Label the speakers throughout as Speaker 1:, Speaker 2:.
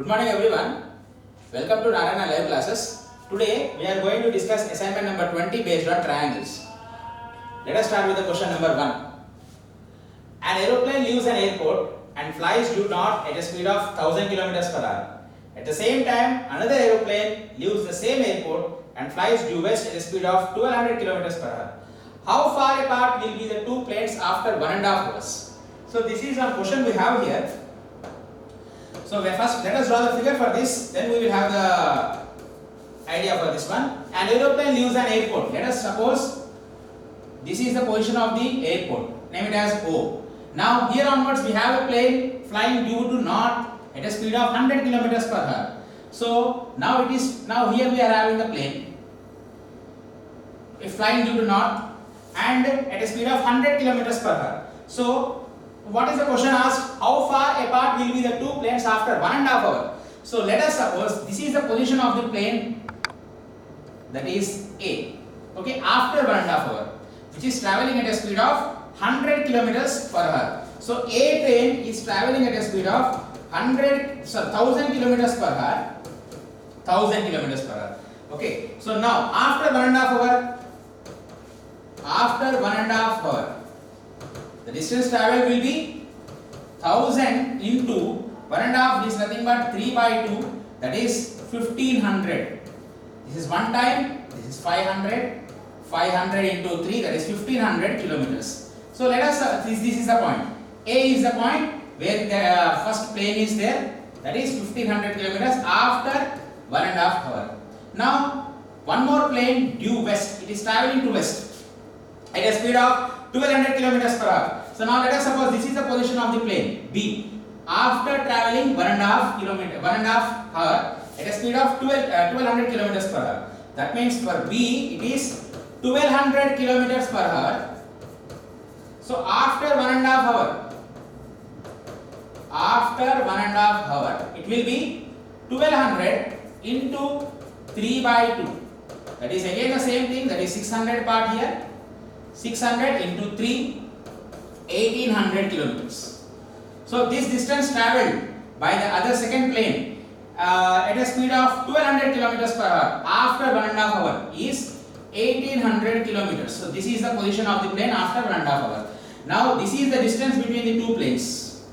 Speaker 1: Good morning everyone. Welcome to Narayana Live Classes. Today we are going to discuss assignment number 20 based on triangles. Let us start with the question number 1. An aeroplane leaves an airport and flies due north at a speed of 1000 km per hour. At the same time, another aeroplane leaves the same airport and flies due west at a speed of 1200 km per hour. How far apart will be the two planes after 1.5 hours? So this is a question we have here. So first let us draw the figure for this, then we will have the idea for this one. An aeroplane leaves an airport. Let us suppose this is the position of the airport. Name it as O. Now here onwards we have a plane flying due to north at a speed of 100 km per hour. So now here we are having the plane flying due to north and at a speed of 100 km per hour. So what is the question asked? How far apart will be the two planes after 1.5 hours? So let us suppose this is the position of the plane, that is A. Okay, after 1.5 hours, which is traveling at a speed of 100 km per hour. So A train is traveling at a speed of 1000 km per hour. 1000 km per hour. Okay. So now after 1.5 hours, the distance traveled will be 1000 into 1.5 is nothing but 3 by 2, that is 1500. This is one time, this is 500. 500 into 3, that is 1500 kilometers. So let us, this is the point. A is the point where the first plane is there, that is 1500 kilometers after 1.5 hours. Now one more plane due west, it is traveling to west at a speed of 1200 kilometers per hour. So now let us suppose this is the position of the plane B after traveling 1.5 hour at a speed of 1200 kilometers per hour. That means for B it is 1200 kilometers per hour. So after 1.5 hour, it will be 1200 into 3 by 2. That is again the same thing, that is 600 part here. 600 into 3, 1800 kilometers. So this distance traveled by the other second plane at a speed of 1200 kilometers per hour after 1.5 hour is 1800 kilometers. So this is the position of the plane after 1.5 hour. Now this is the distance between the two planes,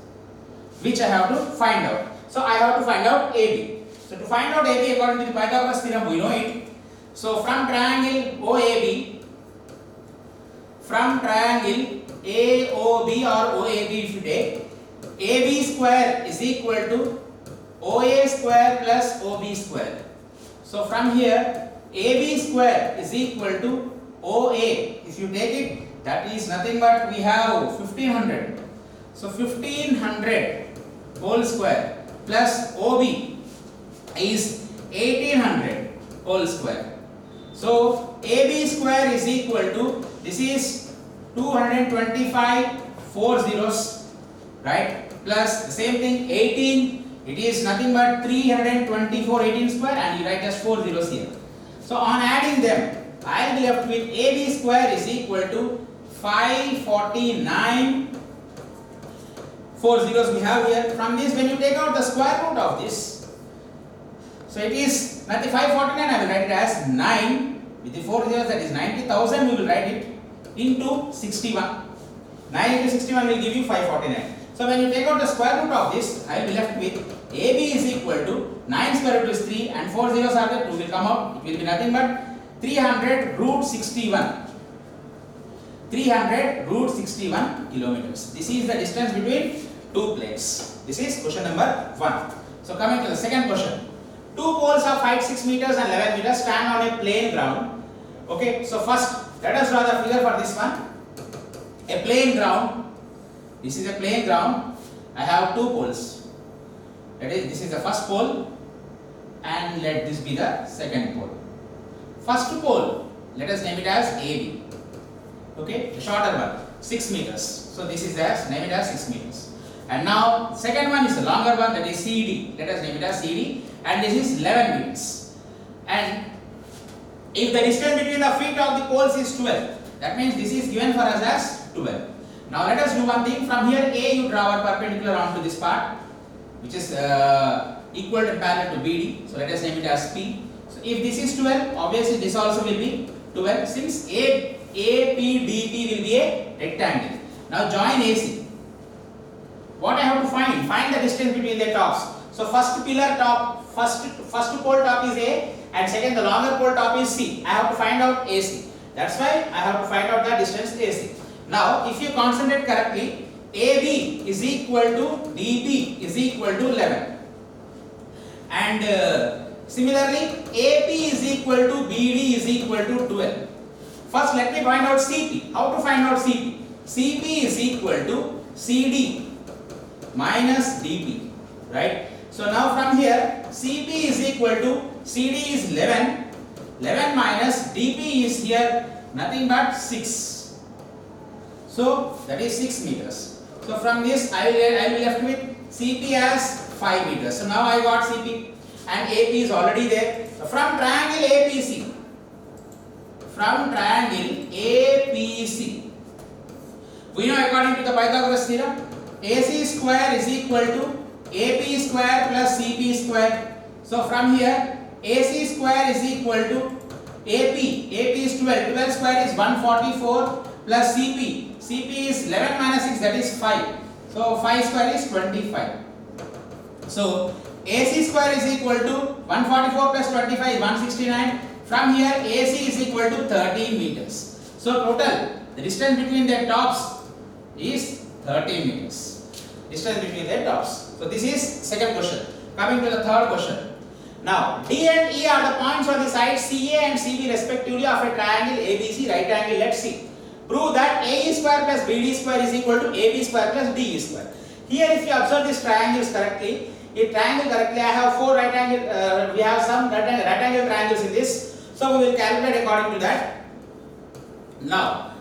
Speaker 1: which I have to find out. So I have to find out AB. So to find out AB according to the Pythagoras theorem, we know it. So from triangle OAB, from triangle AOB or OAB, if you take, AB square is equal to OA square plus OB square. So from here AB square is equal to OA. If you take it, that is nothing but we have 1500. So 1500 whole square plus OB is 1800 whole square. So AB square is equal to, this is 225 4 zeros, right, plus the same thing 18, it is nothing but 324 18 square, and you write just 4 zeros here. So on adding them, I will be left with AB square is equal to 549 4 zeros we have here. From this, when you take out the square root of this, so it is nothing 549, I will write it as 9 with the 4 zeros, that is 90,000, we will write it into 61. 9 into 61 will give you 549. So when you take out the square root of this, I will be left with AB is equal to 9 square root is 3 and 4 zeros are there, 2 will come out, it will be nothing but 300 root 61. 300 root 61 kilometers. This is the distance between two planes. This is question number 1. So coming to the second question. Two poles of height 6 meters and 11 meters stand on a plain ground. Okay, so first let us draw the figure for this one. A plain ground. This is a plain ground. I have two poles. That is, this is the first pole and let this be the second pole. First pole, let us name it as AB. Okay, the shorter one, 6 meters. So this is as, name it as 6 meters. And now second one is the longer one, that is CD. Let us name it as CD, and this is 11 meters. And if the distance between the feet of the poles is 12, that means this is given for us as 12. Now let us do one thing. From here A you draw a perpendicular onto this part, which is equal and parallel to BD. So let us name it as P. So if this is 12, obviously this also will be 12 since APDP will be a rectangle. Now join AC. What I have to find? Find the distance between the tops. So first pillar top, first pole top is A and second the longer pole top is C. I have to find out AC. That's why I have to find out the distance AC. Now if you concentrate correctly, AB is equal to DB is equal to 11. And similarly AP is equal to BD is equal to 12. First let me find out CP. How to find out CP? CP is equal to CD minus DP, right? So now from here CP is equal to CD is 11 minus DP is here nothing but 6. So that is 6 meters. So from this I will be left with CP as 5 meters. So now I got CP and AP is already there. So from triangle APC, we know according to the Pythagoras theorem, AC square is equal to AP square plus CP square. So from here AC square is equal to AP is 12, 12 square is 144 plus CP is 11 minus 6 that is 5. So 5 square is 25. So AC square is equal to 144 plus 25 is 169. From here AC is equal to 30 meters. So total the distance between their tops is 30 meters. Distance between their tops. So this is second question. Coming to the third question. Now D and E are the points on the sides CA and CB respectively of a triangle ABC right angle. Let's see. Prove that AE square plus BD square is equal to AB square plus DE square. Here if you observe these triangles correctly, I have four right angle, we have some right angle triangles in this. So we will calculate according to that. Now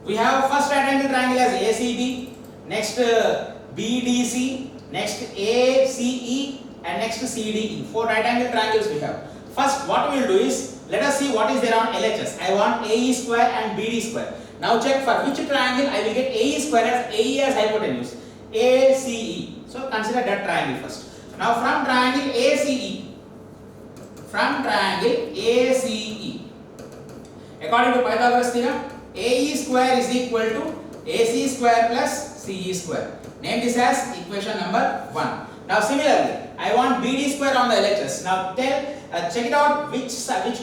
Speaker 1: we have first right angle triangle as ACB, next BDC, next ACE and next CDE. Four right angle triangles we have. First what we will do is, let us see what is there on LHS. I want AE square and BD square. Now check for which triangle I will get AE square as AE as hypotenuse, ACE. So consider that triangle first. Now from triangle ACE, according to Pythagoras theorem, AE square is equal to AC square plus CE square. Name this as equation number 1. Now similarly, I want BD square on the LHS. Now check it out which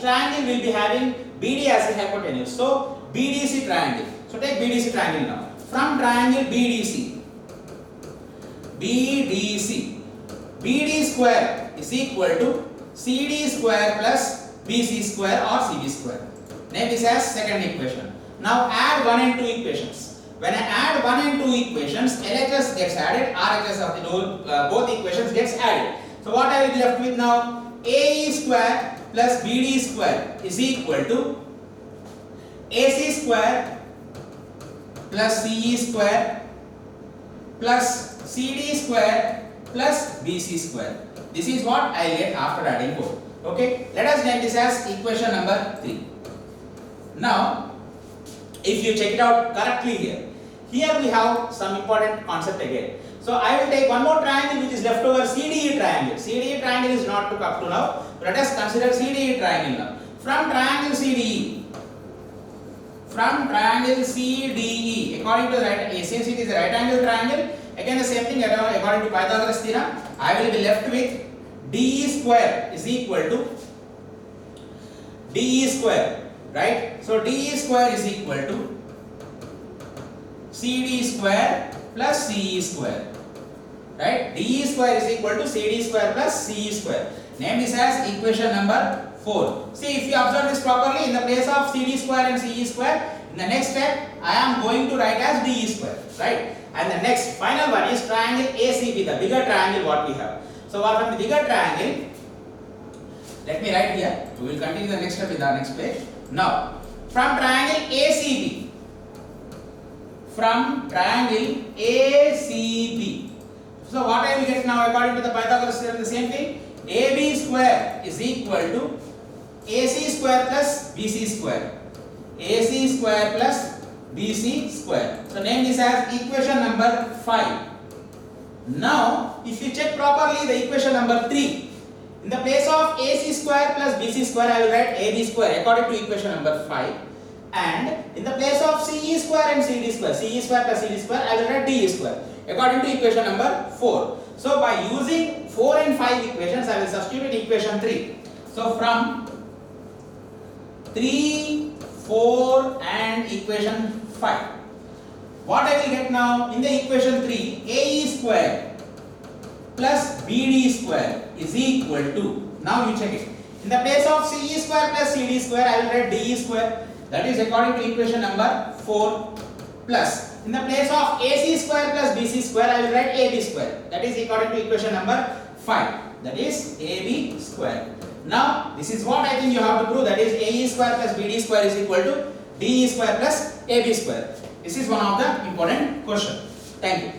Speaker 1: triangle will be having BD as a hypotenuse. So BDC triangle. So take BDC triangle now. From triangle BDC, BD square is equal to CD square plus BC square or CB square. Name this as second equation. Now add 1 and 2 equations. When I add 1 and 2 equations, LHS gets added, RHS of the both equations gets added. So what I will be left with now? AE square plus BD square is equal to AC square plus CE square plus CD square plus BC square. This is what I get after adding both. Okay, let us name this as equation number 3. Now, if you check it out correctly here we have some important concept again. So I will take one more triangle which is left over, CDE triangle. CDE triangle is not took up to now. Let us consider CDE triangle now. From triangle CDE, according to the since it is a right angle triangle, again the same thing according to Pythagoras theorem, I will be left with DE square is equal to DE square, right? So DE square is equal to CD square plus CE square, right? DE square is equal to CD square plus CE square. Name this as equation number 4. See, if you observe this properly, in the place of CD square and CE square, in the next step I am going to write as DE square, right? And the next final one is triangle ACB, the bigger triangle what we have. So from the bigger triangle, let me write here. We will continue the next step in the next page. Now from triangle ACB, so what I will get now according to the Pythagoras theorem, the same thing. AB square is equal to AC square plus BC square. AC square plus BC square. So name this as equation number 5. Now, if you check properly the equation number 3, in the place of AC square plus BC square, I will write AB square according to equation number 5. And in the place of CE square and CD square, CE square plus CD square, I will write DE square according to equation number 4. So, by using 4 and 5 equations, I will substitute equation 3. So, from 3, 4 and equation 5. What I will get now? In the equation 3, AE square plus BD square is equal to, now you check it. In the place of CE square plus CD square, I will write DE square, that is according to equation number 4, plus in the place of AC square plus BC square, I will write AB square, that is according to equation number 5, that is AB square. Now this is what I think you have to prove, that is AE square plus BD square is equal to DE square plus AB square. This is one of the important question. Thank you.